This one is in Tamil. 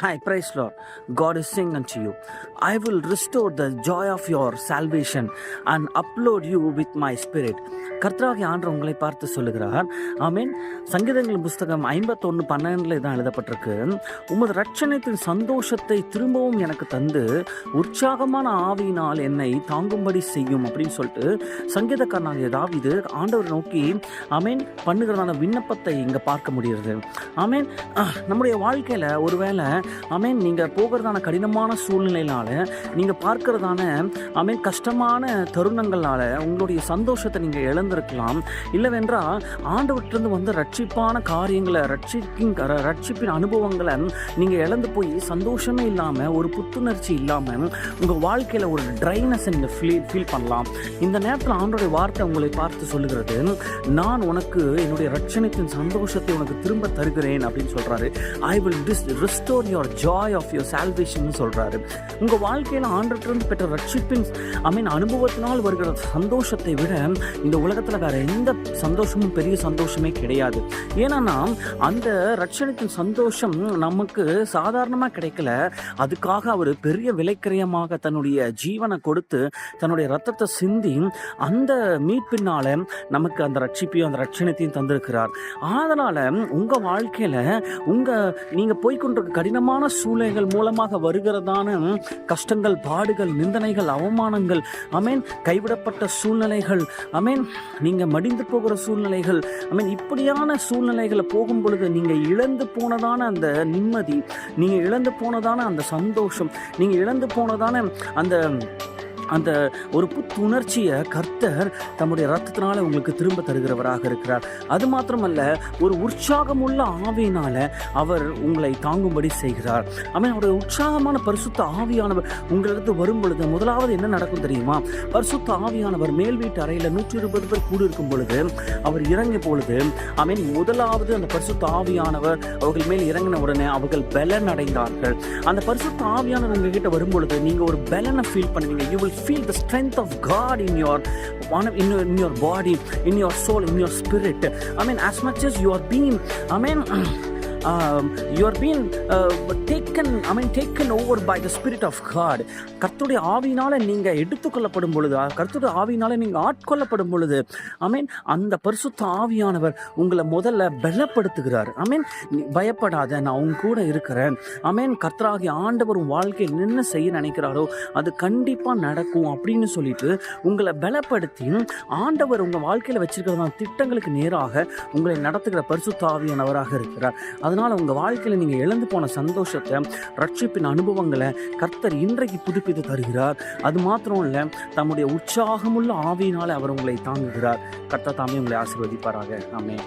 Hi, praise Lord. God is saying unto you, I will restore the joy of your salvation and upload you with my spirit. கர்த்தராகிய ஆண்டவர் உங்களை பார்த்து சொல்லுகிறார். ஆமென். சங்கீதங்களின் புஸ்தகம் 51:12 தான் எழுதப்பட்டிருக்கு. உமது ரட்சணத்தின் சந்தோஷத்தை திரும்பவும் எனக்கு தந்து உற்சாகமான ஆவியினால் என்னை தாங்கும்படி செய்யும் அப்படின்னு சொல்லிட்டு சங்கீதக்காரனாகிய தாவீது ஆண்டவர் நோக்கி ஆமென் பண்ணுகிறதான விண்ணப்பத்தை இங்கே பார்க்க முடிகிறது. ஆமென். நம்முடைய வாழ்க்கையில் ஒருவேளை ஆமென் நீங்கள் போகிறதான கடினமான சூழ்நிலையினால நீங்கள் பார்க்கிறதான ஆமென் கஷ்டமான தருணங்களால் உங்களுடைய சந்தோஷத்தை நீங்கள் இழந்திருக்கலாம். இல்லைவென்றால் ஆண்டவற்றிலிருந்து வந்து ரட்சிப்பான காரியங்களை ரட்சிப்பின் அனுபவங்களை நீங்கள் இழந்து போய் சந்தோஷமே இல்லாமல் ஒரு புத்துணர்ச்சி இல்லாமல் உங்கள் வாழ்க்கையில் ஒரு ட்ரைனஸ் நீங்கள் ஃபீல் பண்ணலாம். இந்த நேரத்தில் ஆண்டோடைய வார்த்தை உங்களை பார்த்து சொல்லுகிறது, நான் உனக்கு என்னுடைய ரட்சணத்தின் சந்தோஷத்தை உனக்கு திரும்ப தருகிறேன் அப்படின்னு சொல்கிறாரு. I will restore your joy of your salvation சொல்றாரு. உங்க வாழ்க்கையில ஆண்டவரிடமிருந்து பெற்ற ரட்சிப்பின் அனுபவத்தினால் வருகிற சந்தோஷத்தை விட இந்த உலகத்துல வேற எந்த சந்தோஷமும் பெரிய சந்தோஷமே கிடையாது. ஏன்னா அந்த ரட்சணத்தின் சந்தோஷம் நமக்கு சாதாரணமா கிடைக்கல. அதுக்காக அவர் பெரிய விலைக்கிரயமாக தன்னுடைய ஜீவனை கொடுத்து தன்னுடைய ரத்தத்தை சிந்தி அந்த மீட்பினால நமக்கு அந்த ரட்சிப்பையும் அந்த ரட்சணத்தையும் தந்திருக்கிறார். அதனால உங்க வாழ்க்கையில நீங்க போய்கொண்டிருக்க கடினமான சூழ்நிலைகள் மூலமாக வருகிறதான கஷ்டங்கள், பாடுகள், நிந்தனைகள், அவமானங்கள், ஆமென், கைவிடப்பட்ட சூழ்நிலைகள், ஆமென், நீங்க மடிந்து போகிற சூழ்நிலைகள், ஆமென், இப்படியான சூழ்நிலைகளை போகும் பொழுது நீங்க இழந்து போனதான அந்த நிம்மதி, நீங்க இழந்து போனதான அந்த சந்தோஷம், நீங்க இழந்து போனதான அந்த ஒரு புத்துணர்ச்சியை கர்த்தர் தம்முடைய ரத்தத்தினால உங்களுக்கு திரும்ப தருகிறவராக இருக்கிறார். அது மாத்திரமல்ல, ஒரு உற்சாகமுள்ள ஆவியினால அவர் உங்களை தாங்கும்படி செய்கிறார். அவருடைய உற்சாகமான பரிசுத்த ஆவியானவர் உங்களிடத்து வரும் பொழுது முதலாவது என்ன நடக்கும் தெரியுமா? பரிசுத்த ஆவியானவர் மேல் வீட்டு அறையில் 120 பேர் கூடியிருக்கும் பொழுது அவர் இறங்கிய பொழுது முதலாவது அந்த பரிசுத்த ஆவியானவர் அவர்கள் மேல் இறங்கின உடனே அவர்கள் பலன் அடைந்தார்கள். அந்த பரிசுத்த ஆவியானவர் உங்ககிட்ட வரும் பொழுது நீங்க ஒரு பலனை ஃபீல் பண்ணுவீங்க. You will feel the strength of God in your body, in your soul, in your spirit. As much as you are being you are being taken over by the Spirit of God. கர்த்தருடைய ஆவியினால நீங்க எடுத்துக்கொள்ளப்படும் பொழுது, கர்த்தருடைய ஆவியினால நீங்க ஆட்கொள்ளப்படும் பொழுது, அந்த பரிசுத்த ஆவியானவர் உங்களை முதல்ல பலப்படுத்துகிறார். பயப்படாத, நான் உங்க கூட இருக்கிறேன். கர்த்தராகிய ஆண்டவர் உன் வாழ்க்கையில் என்ன செய்ய நினைக்கிறாரோ அது கண்டிப்பா நடக்கும் அப்படின்னு சொல்லிட்டு உங்களை பலப்படுத்தி ஆண்டவர் உங்க வாழ்க்கையில வச்சிருக்கிற திட்டங்களுக்கு நேராக உங்களை நடத்துகிற பரிசுத்த ஆவியானவராக இருக்கிறார். அதனால் உங்கள் வாழ்க்கையில் நீங்கள் இழந்து போன சந்தோஷத்தை, ரட்சிப்பின் அனுபவங்களை கர்த்தர் இன்றைக்கு புதுப்பித்து தருகிறார். அது மாத்திரம் இல்லை, தம்முடைய உற்சாகமுள்ள ஆவியினால் அவர் உங்களை தாங்குகிறார். கர்த்தர் தாமே உங்களை ஆசீர்வதிப்பாராக. ஆமென்.